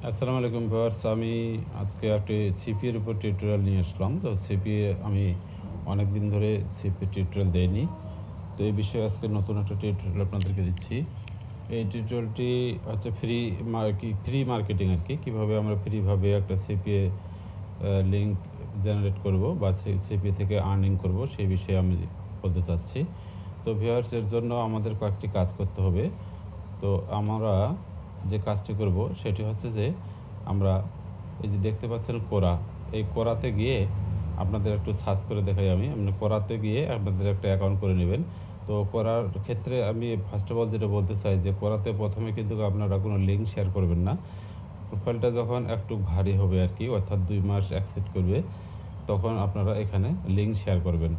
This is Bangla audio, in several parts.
আসসালামু আলাইকুম ভিউয়ার্স, আমি আজকে একটি সিপিএর উপর টিউটোরিয়াল নিয়ে আসলাম। তো সিপিএ আমি অনেক দিন ধরে সিপিএ টিউটোরিয়াল দেইনি। তো এই বিষয়ে আজকে নতুন একটা টিউটোরিয়াল আপনাদেরকে দিচ্ছি। এই টিউটোরিয়ালটি হচ্ছে ফ্রি মার্কেটিং আর কি, কীভাবে আমরা ফ্রিভাবে একটা সিপিএ লিঙ্ক জেনারেট করব বা সিপিএ থেকে আর্নিং করব সেই বিষয়ে আমি বলতে চাচ্ছি। তো ভিউয়ার্স, এর জন্য আমাদের কয়েকটি কাজ করতে হবে। তো আমরা যে কাজটি করব সেটি হচ্ছে যে আমরা এই যে দেখতে পাচ্ছেন কোরা, এই কোরাতে গিয়ে আপনাদের একটু সার্চ করে দেখাই। আমি কোরাতে গিয়ে আপনাদের একটা অ্যাকাউন্ট করে নেবেন। তো করার ক্ষেত্রে আমি ফার্স্ট অফ অল যেটা বলতে চাই যে কোরাতে প্রথমে কিন্তু আপনারা কোনো লিঙ্ক শেয়ার করবেন না। প্রোফাইলটা যখন একটু ভারী হবে আর কি, অর্থাৎ 2 মাস অ্যাক্সেপ্ট করবে, তখন আপনারা এখানে লিঙ্ক শেয়ার করবেন।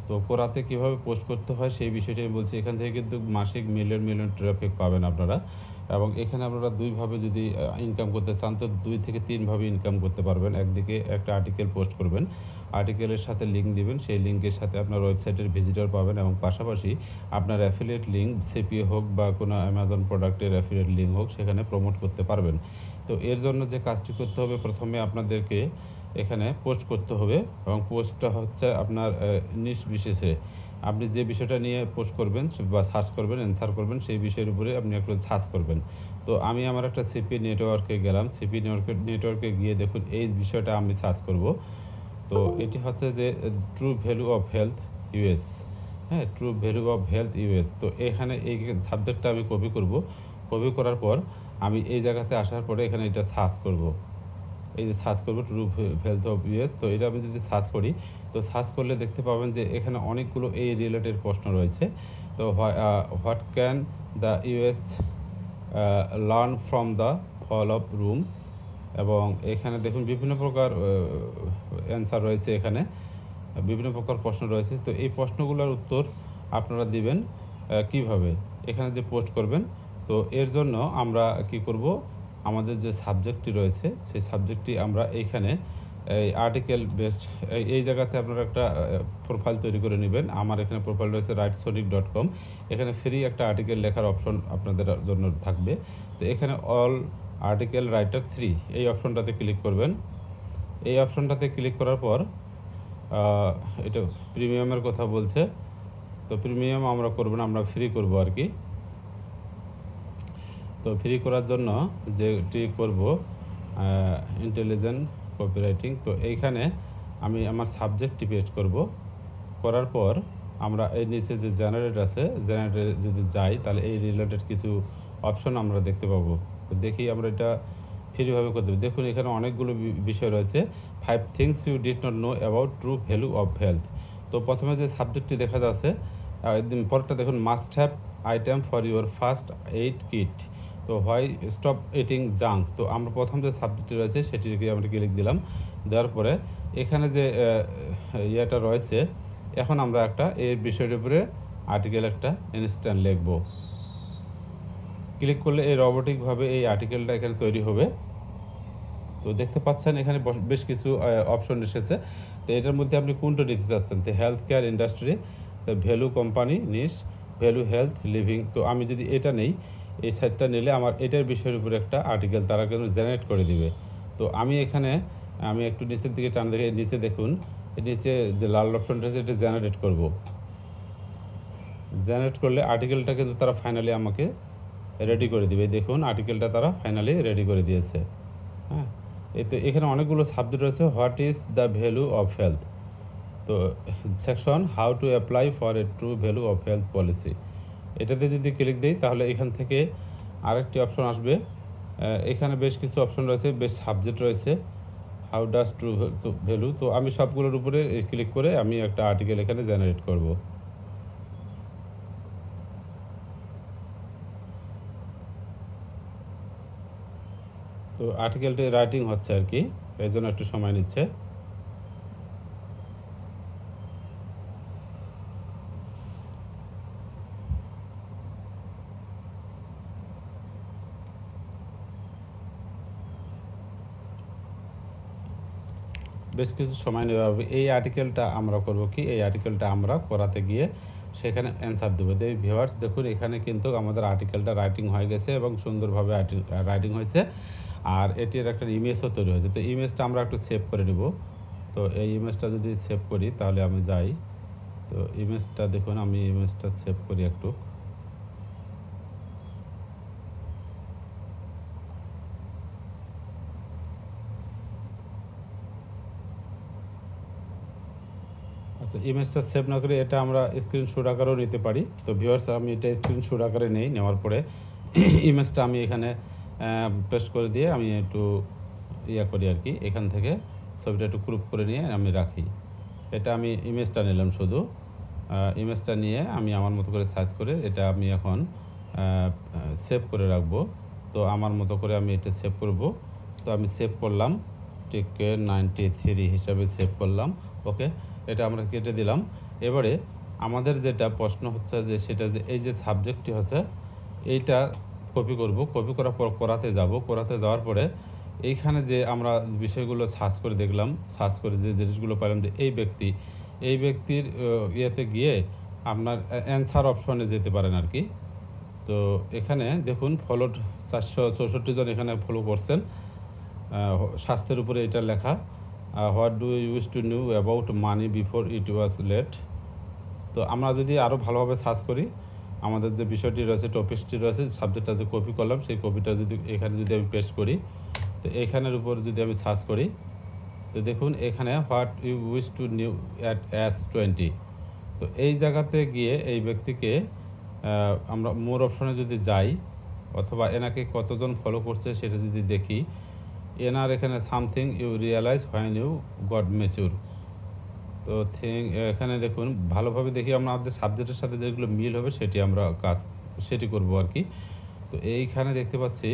তো কোরাতে কীভাবে পোস্ট করতে হয় সেই বিষয়টি আমি বলছি। এখান থেকে কিন্তু মাসিক মিলিয়ন ট্রাফিক পাবেন আপনারা, এবং এখানে আপনারা দুইভাবে যদি ইনকাম করতে চান তো 2 থেকে 3 ভাবে ইনকাম করতে পারবেন। একদিকে একটা আর্টিকেল পোস্ট করবেন, আর্টিকেলের সাথে লিঙ্ক দিবেন, সেই লিঙ্কের সাথে আপনার ওয়েবসাইটের ভিজিটর পাবেন, এবং পাশাপাশি আপনার অ্যাফিলিয়েট লিঙ্ক সিপিএ হোক বা কোনো অ্যামাজন প্রোডাক্টের অ্যাফিলিয়েট লিঙ্ক হোক সেখানে প্রমোট করতে পারবেন। তো এর জন্য যে কাজটি করতে হবে, প্রথমে আপনাদেরকে এখানে পোস্ট করতে হবে, এবং পোস্টটা হচ্ছে আপনার নিশ বিশেষে আপনি যে বিষয়টা নিয়ে পোস্ট করবেন বা সার্চ করবেন, অ্যান্সার করবেন, সেই বিষয়ের উপরে আপনি একটু সার্চ করবেন। তো আমি আমার একটা সিপি নেটওয়ার্কে গেলাম, সিপি নেটওয়ার্কে গিয়ে দেখুন এই বিষয়টা আমি সার্চ করব। তো এটি হচ্ছে যে true value of health US. হ্যাঁ, true value of health US. তো এখানে এই সাবজেক্টটা আমি কপি করব। কপি করার পর আমি এই জায়গাতে আসার পরে এখানে এটা সার্চ করব। এই যে সার্চ করবো ট্রু হেলথ অফ ইউএস। তো এটা আমি যদি সার্চ করি, তো সার্চ করলে দেখতে পাবেন যে এখানে অনেকগুলো এই রিলেটেড প্রশ্ন রয়েছে। তো what can the US learn from the fall of Rome, এবং এখানে দেখুন বিভিন্ন প্রকার অ্যান্সার রয়েছে, এখানে বিভিন্ন প্রকার প্রশ্ন রয়েছে। তো এই প্রশ্নগুলোর উত্তর আপনারা দিবেন কিভাবে, এখানে যে পোস্ট করবেন। তো এর জন্য আমরা কি করব, আমাদের যে সাবজেক্টটি রয়েছে সেই সাবজেক্টটি আমরা এইখানে এই আর্টিকেল বেসড এই জায়গাতে আপনারা একটা প্রোফাইল তৈরি করে নেবেন। আমার এখানে প্রোফাইল রয়েছে writesonic.com। এখানে ফ্রি একটা আর্টিকেল লেখার অপশন আপনাদের জন্য থাকবে। তো এখানে অল আর্টিকেল রাইটার 3 এই অপশনটাতে ক্লিক করবেন। এই অপশনটাতে ক্লিক করার পর এটা প্রিমিয়ামের কথা বলছে। তো প্রিমিয়াম আমরা করব না, আমরা ফ্রি করব আর কি। তো ফ্রি করার জন্য যেটি করব ইন্টেলিজেন্ট কপিরাইটিং। তো এইখানে আমি আমার সাবজেক্টটি পেস্ট করব। করার পর আমরা এই নিচে যে জেনারেট আছে, জেনারেটে যদি যাই তাহলে এই রিলেটেড কিছু অপশন আমরা দেখতে পাবো। তো দেখি আমরা এটা ফ্রিভাবে করতে হবে। দেখুন এখানে অনেকগুলো বিষয় রয়েছে। 5 things you did not know about true value of health. তো প্রথমে যে সাবজেক্টটি দেখা যাচ্ছে, পরেরটা দেখুন must have item for your first aid kit. তো হোয়াই স্টপ ইটিং জাঙ্ক। তো আমরা প্রথম যে সাবজেক্টটি রয়েছে সেটিকে আমরা ক্লিক দিলাম। দেওয়ার পরে এখানে যে ইয়েটা রয়েছে, এখন আমরা একটা এই বিষয়টির উপরে আর্টিকেল একটা ইনস্ট্যান্ট লিখব। ক্লিক করলে এই রোবোটিকভাবে এই আর্টিকেলটা এখানে তৈরি হবে। তো দেখতে পাচ্ছেন এখানে বেশ কিছু অপশন এসেছে। তো এটার মধ্যে আপনি কোনটা নিতে চাচ্ছেন। তো হেলথ কেয়ার ইন্ডাস্ট্রি, তো ভ্যালু কোম্পানি, নিশ, ভ্যালু হেলথ লিভিং। তো আমি যদি এটা নেই, এই সাইটটা নিলে আমার এটার বিষয়ের উপরে একটা আর্টিকেল তারা কিন্তু জেনারেট করে দিবে। তো আমি এখানে একটু নিচের দিকে টান দেখে নিচে দেখুন, নিচে যে লাল অপশনটা আছে এটা জেনারেট করব। জেনারেট করলে আর্টিকেলটা কিন্তু তারা ফাইনালি আমাকে রেডি করে দিবে। দেখুন আর্টিকেলটা তারা ফাইনালি রেডি করে দিয়েছে। হ্যাঁ, এই তো এখানে অনেকগুলো সাবজেক্ট রয়েছে। What is the value of health. তো section how to apply for a true value of health policy. এটাতে যদি ক্লিক দিই তাহলে এখান থেকে আরেকটি অপশন আসবে। এখানে বেশ কিছু অপশন রয়েছে, বেশ সাবজেক্ট রয়েছে। How does true value. তো আমি সবগুলোর উপরে ক্লিক করে আমি একটা আর্টিকেল এখানে জেনারেট করব। তো আর্টিকেলটি রাইটিং হচ্ছে আর কি, এই জন্য একটু সময় নিচ্ছে। বেশ কিছু সময় নেওয়া হবে। এই আর্টিকেলটা আমরা করব কি, এই আর্টিকেলটা আমরা করাতে গিয়ে সেখানে অ্যান্সার দেবো। ভিউয়ার্স দেখুন এখানে কিন্তু আমাদের আর্টিকেলটা রাইটিং হয়ে গেছে এবং সুন্দরভাবে রাইটিং হয়েছে। আর এটির একটা ইমেজও তৈরি হয়েছে। তো ইমেজটা আমরা একটু সেভ করে নেব। তো এই ইমেজটা যদি সেভ করি তাহলে আমি যাই। তো ইমেজটা দেখুন, আমি ইমেজটা সেভ করি একটু। আচ্ছা, ইমেজটা সেভ না করে এটা আমরা স্ক্রিনশট আকারেও নিতে পারি। তো ভিউয়ার্স, আমি এটা স্ক্রিনশট আকারে নেই, নেওয়ার পরে ইমেজটা আমি এখানে পেস্ট করে দিয়ে আমি একটু করি আর কি। এখান থেকে ছবিটা একটু ক্রপ করে নিয়ে আমি রাখি। এটা আমি ইমেজটা নিলাম, শুধু ইমেজটা নিয়ে আমি আমার মতো করে সার্চ করে এটা আমি এখন সেভ করে রাখবো। তো আমার মতো করে আমি এটা সেভ করব। তো আমি সেভ করলাম, টিকে 93 হিসাবে সেভ করলাম। ওকে, এটা আমরা কেটে দিলাম। এবারে আমাদের যেটা প্রশ্ন হচ্ছে যে সেটা যে এই যে সাবজেক্টটি হচ্ছে এইটা কপি করব। কপি করার পর করাতে যাব। করাতে যাওয়ার পরে এইখানে যে আমরা বিষয়গুলো সার্চ করে দেখলাম, সার্চ করে যে জিনিসগুলো পেলাম যে এই ব্যক্তির ইয়েতে গিয়ে আপনার অ্যান্সার অপশনে যেতে পারেন আর কি। তো এখানে দেখুন ফলোড 464 জন এখানে ফলো করছেন। স্বাস্থ্যের উপরে এটা লেখা, what do you use to knew about money before it was late. তো আমরা যদি আরও ভালোভাবে সার্চ করি, আমাদের যে বিষয়টি রয়েছে, টপিকসটি রয়েছে, সাবজেক্টটা যে কপি করলাম সেই কপিটা যদি এখানে যদি আমি পেস্ট করি, তো এইখানের উপর যদি আমি সার্চ করি, তো দেখুন এখানে what you wish to knew at as 20। তো এই জায়গাতে গিয়ে এই ব্যক্তিকে আমরা মোর অপশনে যদি যাই, অথবা এনাকে কতজন ফলো করছে সেটা যদি দেখি, এনার এখানে something you realize when you got mature. তো এখানে দেখুন ভালোভাবে দেখি আমাদের সাবজেক্টের সাথে যেগুলো মিল হবে সেটি করব আর কি। তো এইখানে দেখতে পাচ্ছি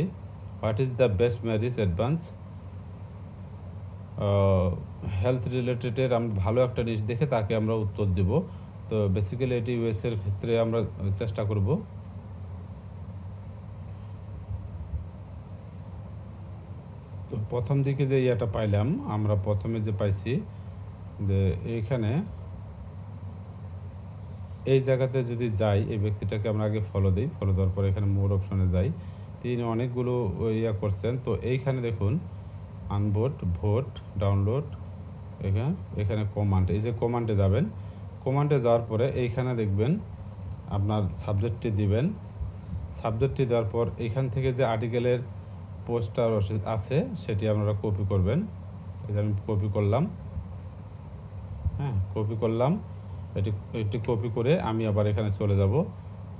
what is the best marriage advance, health রিলেটেডের আমরা ভালো একটা জিনিস দেখে তাকে আমরা উত্তর দেব। তো বেসিক্যালি এটি ইউএসের ক্ষেত্রে আমরা চেষ্টা করব। তো প্রথম দিকে যে ইয়েটা পাইলাম, আমরা প্রথমে যে পাইছি যে এইখানে এই জায়গাতে যদি যাই, এই ব্যক্তিটাকে আমরা আগে ফলো দিই। ফলো দেওয়ার পর এখানে মোর অপশনে যাই। তিনি অনেকগুলো করছেন। তো এইখানে দেখুন আনভোট, ভোট, ডাউনলোড, এখানে কমান্ড, এই যে কমান্ডে যাবেন। কমান্ডে যাওয়ার পরে এইখানে দেখবেন আপনার সাবজেক্টটি দিবেন। সাবজেক্টটি দেওয়ার পর এইখান থেকে যে আর্টিকেলের পোস্টার আছে সেটি আপনারা কপি করবেন। এই যে আমি কপি করলাম, কপি করলাম। এটি কপি করে আমি আবার এখানে চলে যাব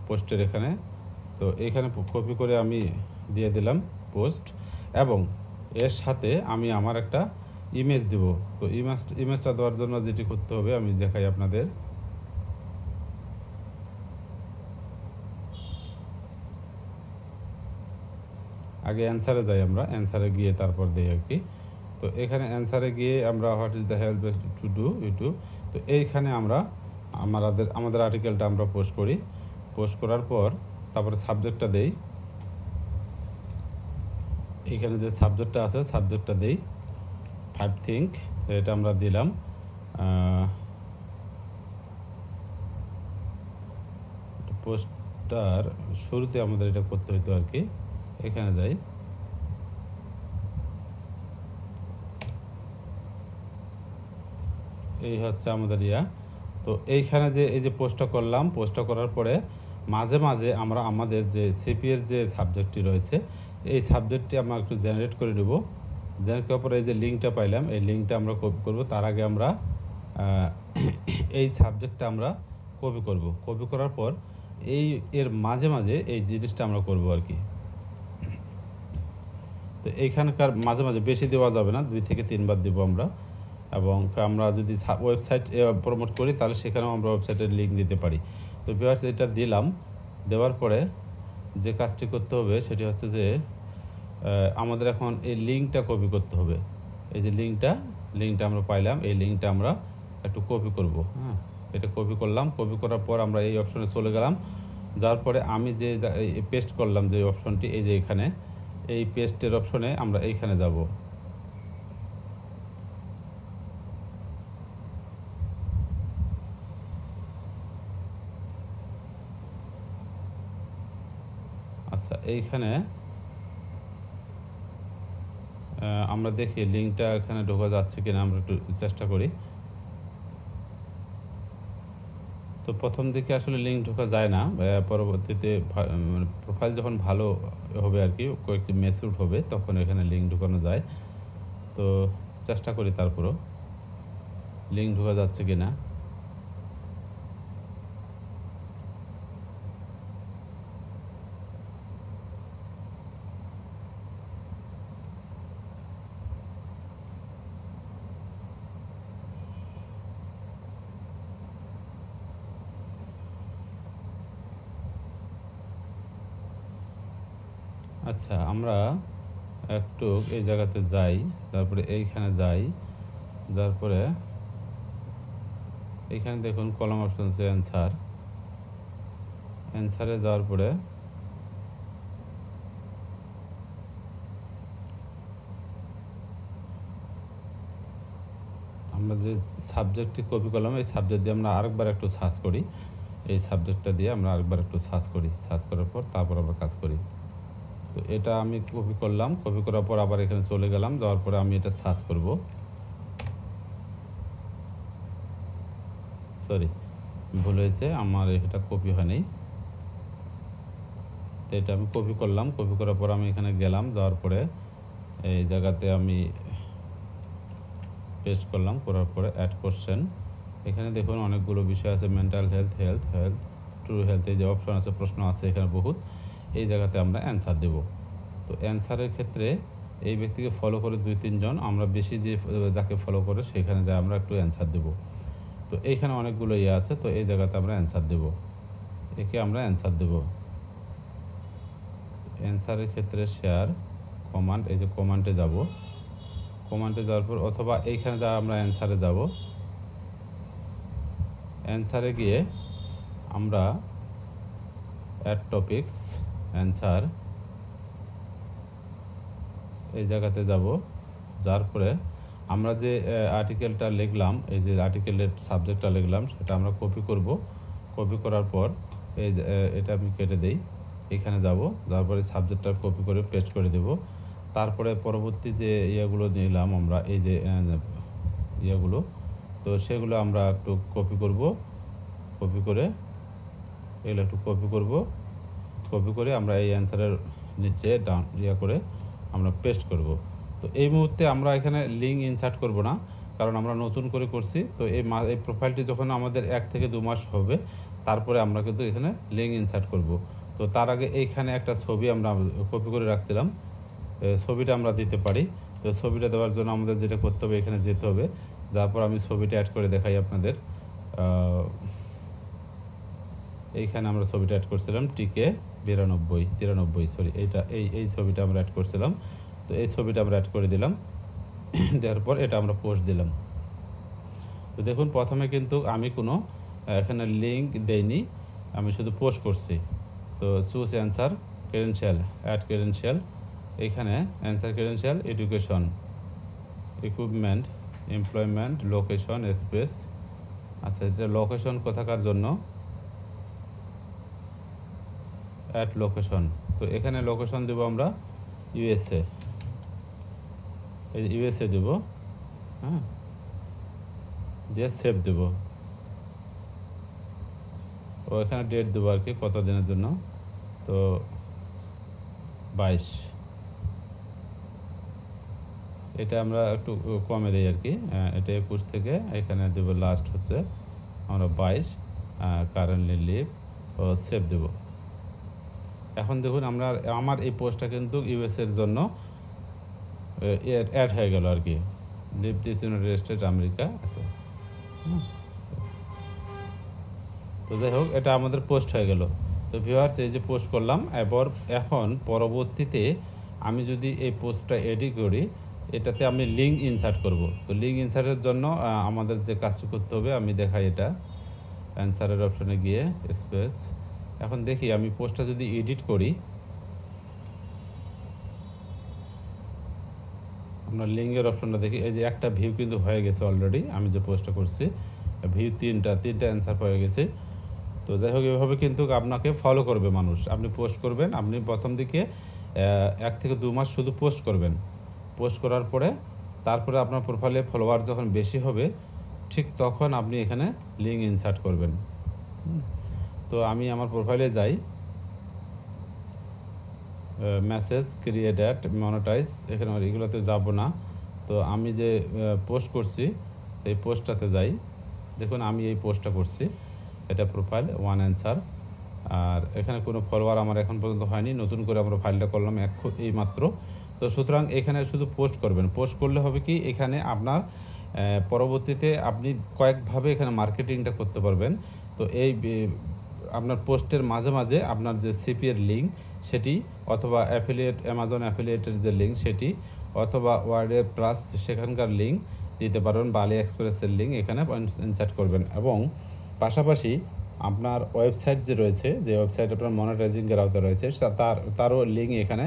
পোস্টের এখানে। তো এইখানে কপি করে আমি দিয়ে দিলাম পোস্ট, এবং এর সাথে আমি আমার একটা ইমেজ দেব। তো ইমেজটা দেওয়ার জন্য যেটি করতে হবে আমি দেখাই আপনাদের। আগে অ্যান্সারে যাই, আমরা অ্যান্সারে গিয়ে তারপর দিই আর কি। তো এখানে অ্যান্সারে গিয়ে আমরা what is the help best to do YouTube, তো এইখানে আমরা আমাদের আর্টিকেলটা আমরা পোস্ট করি। পোস্ট করার পর তারপরে সাবজেক্টটা দেই। এইখানে যে সাবজেক্টটা আছে সাবজেক্টটা দেই 5 থিঙ্ক, এটা আমরা দিলাম। পোস্টটার শুরুতে আমাদের এটা করতে হইতো আর কি। এখানে যাই, এই হচ্ছে আমাদের তো এইখানে যে এই যে পোস্টটা করলাম, পোস্টটা করার পরে মাঝে মাঝে আমরা আমাদের যে সিপিএর যে সাবজেক্টটি রয়েছে এই সাবজেক্টটি আমরা একটু জেনারেট করে নেব। জেনারেট করার পরে এই যে লিঙ্কটা পাইলাম, এই লিঙ্কটা আমরা কপি করব। তার আগে আমরা এই সাবজেক্টটা আমরা কপি করব। কপি করার পর এর মাঝে মাঝে এই জিনিসটা আমরা করব আর কি। তো এইখানকার মাঝে মাঝে বেশি দেওয়া যাবে না, 2 থেকে 3 বার দেবো আমরা। এবং আমরা যদি ওয়েবসাইট প্রমোট করি তাহলে সেখানেও আমরা ওয়েবসাইটের লিঙ্ক দিতে পারি। তো ভিউয়ার্স, এটা দিলাম। দেওয়ার পরে যে কাজটি করতে হবে সেটি হচ্ছে যে আমাদের এখন এই লিঙ্কটা কপি করতে হবে। এই যে লিঙ্কটা আমরা পাইলাম, এই লিঙ্কটা আমরা একটু কপি করব। এটা কপি করলাম। কপি করার পর আমরা এই অপশনে চলে গেলাম। যাওয়ার পরে আমি যে পেস্ট করলাম যে অপশনটি, এই যে এখানে এই পেস্টের অপশনে আমরা এইখানে যাব। আচ্ছা, এইখানে আমরা দেখি লিঙ্কটা এখানে ঢোকা যাচ্ছে কিনা, আমরা একটু চেষ্টা করি। তো প্রথম দিকে আসলে লিঙ্ক ঢোকা যায় না, পরবর্তীতে মানে প্রোফাইল যখন ভালো হবে আর কি, কয়েকটি মেসুড হবে, তখন এখানে লিঙ্ক ঢোকানো যায়। তো চেষ্টা করি তারপরও লিঙ্ক ঢোকা যাচ্ছে কিনা। আচ্ছা, আমরা একটু এই জায়গাতে যাই, তারপরে এইখানে যাই, তারপরে এইখানে দেখুন কলাম অপশন আছে অ্যান্সারে যাওয়ার পরে আমরা যে সাবজেক্টটি কপি করলাম, এই সাবজেক্ট দিয়ে আমরা আরেকবার একটু সার্চ করি। এই সাবজেক্টটা দিয়ে আমরা আরেকবার একটু সার্চ করি, সার্চ করার পর তারপর আমরা কাজ করি। তো এটা আমি কপি করলাম, কপি করার পর আবার এখানে চলে গেলাম, যাওয়ার পরে আমি এটা সার্চ করব। সরি, ভুল হয়েছে, আমার এটা কপি হয়নি। তো এটা আমি কপি করলাম, কপি করার পর আমি এখানে গেলাম, যাওয়ার পরে এই জায়গাতে আমি পেস্ট করলাম, করার পরে অ্যাড কোশ্চেন। এখানে দেখুন অনেকগুলো বিষয় আছে, মেন্টাল হেলথ, ট্রু হেলথ, এই যে অপশন আছে, প্রশ্ন আছে এখানে বহুত। এই জায়গাতে আমরা অ্যান্সার দেব। তো অ্যান্সারের ক্ষেত্রে এই ব্যক্তিকে ফলো করে 2-3 জন, আমরা বেশি যে যাকে ফলো করে সেখানে যাই আমরা একটু অ্যান্সার দেব। তো এইখানে অনেকগুলো আছে, তো এই জায়গাতে আমরা অ্যান্সার দেব, একে আমরা অ্যান্সার দেব। অ্যান্সারের ক্ষেত্রে শেয়ার কমান্ড, এই যে কমান্ডে যাব, কমান্ডে যাওয়ার পর অথবা এইখানে যা আমরা অ্যান্সারে যাব, অ্যান্সারে গিয়ে আমরা অ্যাড টপিকস অ্যান্সার, এই জায়গাতে যাব। যার পরে আমরা যে আর্টিকেলটা লিখলাম, এই যে আর্টিকেলের সাবজেক্টটা লিখলাম, সেটা আমরা কপি করব। কপি করার পর এটা আমি কেটে দেই, এখানে যাব, তারপরে সাবজেক্টটা কপি করে পেস্ট করে দেব। তারপরে পরবর্তী যে ইয়েগুলো নিলাম আমরা, এই যে ইয়েগুলো, তো সেগুলো আমরা একটু কপি করব, কপি করে এগুলো একটু কপি করব, কপি করে আমরা এই অ্যান্সারের নিচে ডাউন করে আমরা পেস্ট করব। তো এই মুহূর্তে আমরা এখানে লিঙ্ক ইনসার্ট করব না, কারণ আমরা নতুন করে করছি। তো এই প্রোফাইলটি যখন আমাদের 1 থেকে 2 মাস হবে, তারপরে আমরা কিন্তু এখানে লিঙ্ক ইনসার্ট করব। তো তার আগে এইখানে একটা ছবি আমরা কপি করে রাখছিলাম, ছবিটা আমরা দিতে পারি। তো ছবিটা দেওয়ার জন্য আমাদের যেটা করতে হবে, এখানে যেতে হবে, যারপর আমি ছবিটা অ্যাড করে দেখাই আপনাদের। এইখানে আমরা ছবিটা অ্যাড করছিলাম, টিকে 93, সরি, এই ছবিটা আমরা অ্যাড করছিলাম। তো এই ছবিটা আমরা অ্যাড করে দিলাম, দেওয়ার পর এটা আমরা পোস্ট দিলাম। তো দেখুন প্রথমে কিন্তু আমি কোনো এখানে লিঙ্ক দেইনি, আমি শুধু পোস্ট করছি। তো choose answer credential, add credential, এখানে answer credential, education, equipment, employment, location, space. আচ্ছা, এটা লোকেশন কোথাকার জন্য, অ্যাড লোকেশন। তো এখানে লোকেশন দেব আমরা ইউএসএ, এই ইউএসএ দেব, হ্যাঁ, দিয়ে সেভ দেব। ও এখানে ডেট দেবো আর কি, কত দিনের জন্য, তো 22। এটা আমরা একটু কমে দিই আর কি, এটা 21 থেকে এখানে দেব, লাস্ট হচ্ছে আমরা 22, কারেন্টলি লিভ, ও সেভ দেব। এখন দেখুন আমার এই পোস্টটা কিন্তু ইউএসএর জন্য অ্যাড হয়ে গেল আর কি, live this United State America. তো যাই হোক, এটা আমাদের পোস্ট হয়ে গেল। তো ভিউয়ার্স, এই যে পোস্ট করলাম, এখন পরবর্তীতে আমি যদি এই পোস্টটা এডিট করি, এটাতে আমি লিঙ্ক ইনসার্ট করব। তো লিঙ্ক ইনসার্টের জন্য আমাদের যে কাজটি করতে হবে আমি দেখাই, এটা অ্যান্সারের অপশনে গিয়ে স্পেস। এখন দেখি আমি পোস্টটা যদি এডিট করি, আমরা লিঙ্কের অপশনটা দেখি, এই যে একটা ভিউ কিন্তু হয়ে গেছে অলরেডি, আমি যে পোস্টটা করছি ভিউ তিনটা অ্যান্সার হয়ে গেছে। তো যাই হোক, এভাবে কিন্তু আপনাকে ফলো করবে মানুষ। আপনি পোস্ট করবেন, আপনি প্রথম দিকে 1 থেকে 2 মাস শুধু পোস্ট করবেন, পোস্ট করার পরে তারপরে আপনার প্রোফাইলে ফলোয়ার যখন বেশি হবে ঠিক তখন আপনি এখানে লিঙ্ক ইনসার্ট করবেন। তো আমি আমার প্রোফাইলে যাই, মেসেজ ক্রিয়েট অ্যাড মনিটাইজ, এখানে এগুলোতে যাব না। তো আমি যে পোস্ট করছি এই পোস্টটাতে যাই। দেখুন আমি এই পোস্টটা করছি, এটা প্রোফাইল ওয়ান অ্যান্সার। আর এখানে কোনো ফলোয়ার আমার এখন পর্যন্ত হয়নি, নতুন করে আমরা ফাইলটা করলাম এই মাত্র। তো সুতরাং এখানে শুধু পোস্ট করবেন। পোস্ট করলে হবে কি, এখানে আপনার পরবর্তীতে আপনি কয়েকভাবে এখানে মার্কেটিংটা করতে পারবেন। তো এই আপনার পোস্টের মাঝে মাঝে আপনার যে সিপিএর লিঙ্ক সেটি, অথবা অ্যাফিলিয়েট অ্যামাজন অ্যাফিলিয়েটের যে লিঙ্ক সেটি, অথবা ওয়ার্ডে প্লাস সেখানকার লিঙ্ক দিতে পারবেন বা আলি এক্সপ্রেসের লিঙ্ক এখানে ইনসার্ট করবেন। এবং পাশাপাশি আপনার ওয়েবসাইট যে রয়েছে, যে ওয়েবসাইট আপনার মনিটাইজিংয়ের আওতায় রয়েছে তারও লিঙ্ক এখানে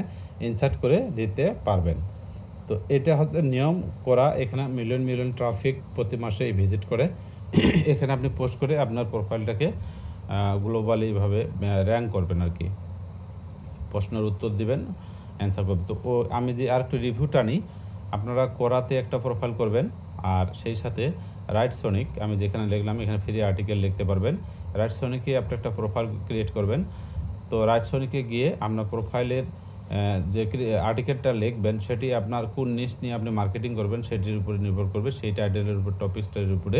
ইনসার্ট করে দিতে পারবেন। তো এটা হচ্ছে নিয়ম করা। এখানে মিলিয়ন ট্রাফিক প্রতি মাসে ভিজিট করে এখানে আপনি পোস্ট করে আপনার প্রোফাইলটাকে গ্লোবালিভাবে র্যাঙ্ক করবেন আর কি। প্রশ্নের উত্তর দিবেন, অ্যান্সার করবেন। তো আমি যে আর একটু রিভিউটা নিই, আপনারা কোরাতে একটা প্রোফাইল করবেন, আর সেই সাথে রাইট সনিক আমি যেখানে লিখলাম এখানে ফ্রি আর্টিকেল লিখতে পারবেন। রাইট সনিকে আপনি একটা প্রোফাইল ক্রিয়েট করবেন। তো রাইট সনিকে গিয়ে আপনার প্রোফাইলের যে আর্টিকেলটা লিখবেন সেটি আপনার কোন নিশ নিয়ে আপনি মার্কেটিং করবেন সেটির উপরে নির্ভর করবে। সেই টাইটেলের উপর, টপিকসটার উপরে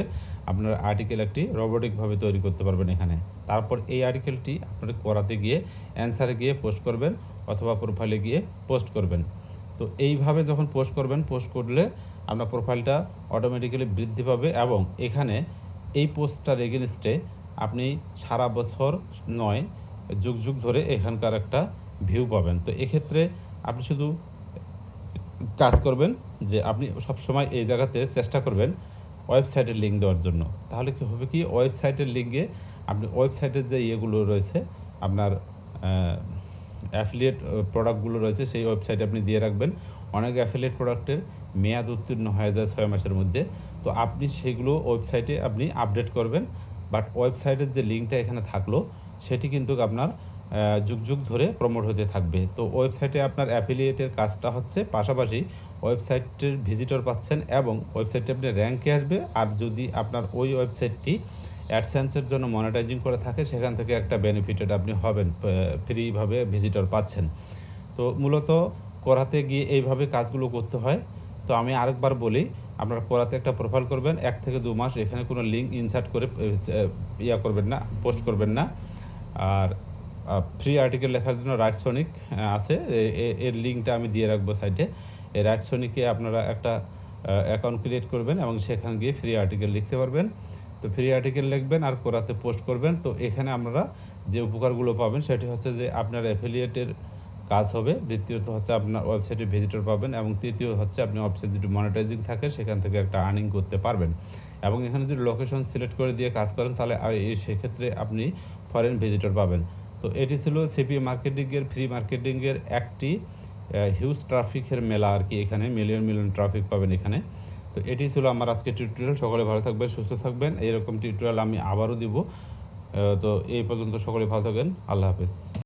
আপনার আর্টিকেল একটি রোবোটিকভাবে তৈরি করতে পারবেন এখানে। তারপর এই আর্টিকেলটি আপনার করাতে গিয়ে অ্যান্সারে গিয়ে পোস্ট করবেন, অথবা প্রোফাইলে গিয়ে পোস্ট করবেন। তো এইভাবে যখন পোস্ট করবেন, পোস্ট করলে আপনার প্রোফাইলটা অটোমেটিক্যালি বৃদ্ধি পাবে, এবং এখানে এই পোস্টটার এগেনস্টে আপনি সারা বছর নয়, যুগ যুগ ধরে এখানকার একটা ভিউ পাবেন। তো এক্ষেত্রে আপনি শুধু কাজ করবেন যে আপনি সবসময় এই জায়গাতে চেষ্টা করবেন ওয়েবসাইটের লিঙ্ক দেওয়ার জন্য। তাহলে কি হবে কি, ওয়েবসাইটের লিঙ্কে আপনি ওয়েবসাইটের যে ইয়েগুলো রয়েছে, আপনার অ্যাফিলিয়েট প্রোডাক্টগুলো রয়েছে সেই ওয়েবসাইটে আপনি দিয়ে রাখবেন। অনেক অ্যাফিলিয়েট প্রোডাক্টের মেয়াদ উত্তীর্ণ হয়ে যায় 6 মাসের মধ্যে। তো আপনি সেগুলো ওয়েবসাইটে আপনি আপডেট করবেন, বাট ওয়েবসাইটের যে লিঙ্কটা এখানে থাকলো সেটি কিন্তু আপনার যুগ যুগ ধরে প্রমোট হতে থাকবে। তো ওয়েবসাইটে আপনার অ্যাফিলিয়েটের কাজটা হচ্ছে, পাশাপাশি ওয়েবসাইটের ভিজিটর পাচ্ছেন এবং ওয়েবসাইটে আপনি র্যাঙ্কে আসবে। আর যদি আপনার ওই ওয়েবসাইটটি অ্যাডসেন্সের জন্য মনিটাইজিং করে থাকে, সেখান থেকে একটা বেনিফিটেড আপনি হবেন, ফ্রিভাবে ভিজিটর পাচ্ছেন। তো মূলত কোরাতে গিয়ে এইভাবে কাজগুলো করতে হয়। তো আমি আরেকবার বলি, আপনারা কোরাতে একটা প্রোফাইল করবেন 1 থেকে 2 মাস, এখানে কোনো লিঙ্ক ইনসার্ট করে করবেন না, পোস্ট করবেন না। আর ফ্রি আর্টিকেল লেখার জন্য রাইট সনিক আছে, এর লিঙ্কটা আমি দিয়ে রাখবো সাইটে। এই রাইট সনিকে আপনারা একটা অ্যাকাউন্ট ক্রিয়েট করবেন এবং সেখানে গিয়ে ফ্রি আর্টিকেল লিখতে পারবেন। তো ফ্রি আর্টিকেল লিখবেন আর কোরাতে পোস্ট করবেন। তো এখানে আপনারা যে উপকারগুলো পাবেন সেটি হচ্ছে যে আপনার অ্যাফিলিয়েটের কাজ হবে, দ্বিতীয়ত হচ্ছে আপনার ওয়েবসাইটে ভিজিটর পাবেন, এবং তৃতীয় হচ্ছে আপনি ওয়েবসাইট যদি মনিটাইজিং থাকে সেখান থেকে একটা আর্নিং করতে পারবেন। এবং এখানে যদি লোকেশন সিলেক্ট করে দিয়ে কাজ করেন তাহলে সেক্ষেত্রে আপনি ফরেন ভিজিটর পাবেন। তো এটি ছিল সিপিএ মার্কেটিংয়ের, ফ্রি মার্কেটিংয়ের একটি হিউজ ট্রাফিকের মেলা আর কি। এখানে মিলিয়ন ট্রাফিক পাবেন এখানে। তো এটি ছিল আমার আজকে টিউটোরিয়াল। সকলে ভালো থাকবেন, সুস্থ থাকবেন। এইরকম টিউটোরিয়াল আমি আবারও দিব। তো এই পর্যন্ত সকলে ভালো থাকবেন। আল্লাহ হাফেজ।